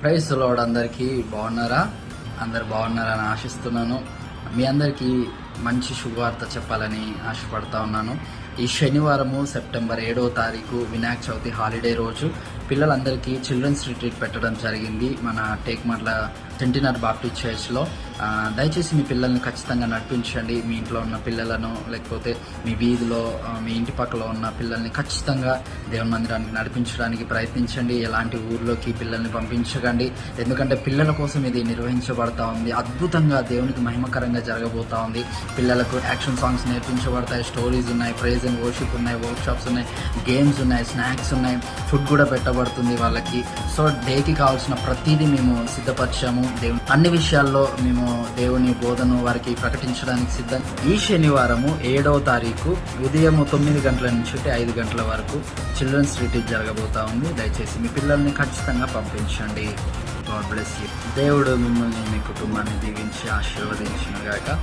Praise lord. అందరికీ బాగున్నారా? అందరు బాగున్నారని ఆశిస్తున్నాను. మీ అందరికీ మంచి శుభవార్త చెప్పాలని ఆశపడతా ఉన్నాను. ఈ శనివారము సెప్టెంబర్ 7వ తారీఖు వినాయక చవితి హాలిడే రోజు పిల్లలందరికీ చిల్డ్రన్స్ రిట్రీట్ పెట్టడం జరిగింది మన టేక్మట్ల సెంటినర్ బాప్టిస్ట్ చర్చ్లో. దయచేసి మీ పిల్లల్ని ఖచ్చితంగా నడిపించండి. మీ ఇంట్లో ఉన్న పిల్లలను, లేకపోతే మీ వీధిలో మీ ఇంటి పక్కల ఉన్న పిల్లల్ని ఖచ్చితంగా దేవుని మందిరానికి నడిపించడానికి ప్రయత్నించండి. ఎలాంటి ఊర్లోకి పిల్లల్ని పంపించకండి, ఎందుకంటే పిల్లల కోసం ఇది నిర్వహించబడతా ఉంది. అద్భుతంగా దేవునికి మహిమకరంగా జరగబోతా ఉంది. పిల్లలకు యాక్షన్ సాంగ్స్ నేర్పించబడతాయి, స్టోరీస్ ఉన్నాయి, ప్రైజ్ అండ్ వర్షిప్ ఉన్నాయి, వర్క్ షాప్స్ ఉన్నాయి, గేమ్స్ ఉన్నాయి, స్నాక్స్ ఉన్నాయి, ఫుడ్ కూడా పెట్టబడుతుంది వాళ్ళకి. సో డేకి కావాల్సిన ప్రతిదీ మేము సిద్ధపరిచాము. అన్ని విషయాల్లో మేము దేవుని బోధను వారికి ప్రకటించడానికి సిద్ధం. ఈ శనివారము 7వ తారీఖు ఉదయం 9 గంటల నుంచి 5 గంటల వరకు చిల్డ్రన్స్ రిట్రీట్ జరగబోతా ఉంది. దయచేసి మీ పిల్లల్ని ఖచ్చితంగా పంపించండి. God bless you. దేవుడు మిమ్మల్ని, మీ కుటుంబాన్ని దీవించి ఆశీర్వదించును గాక.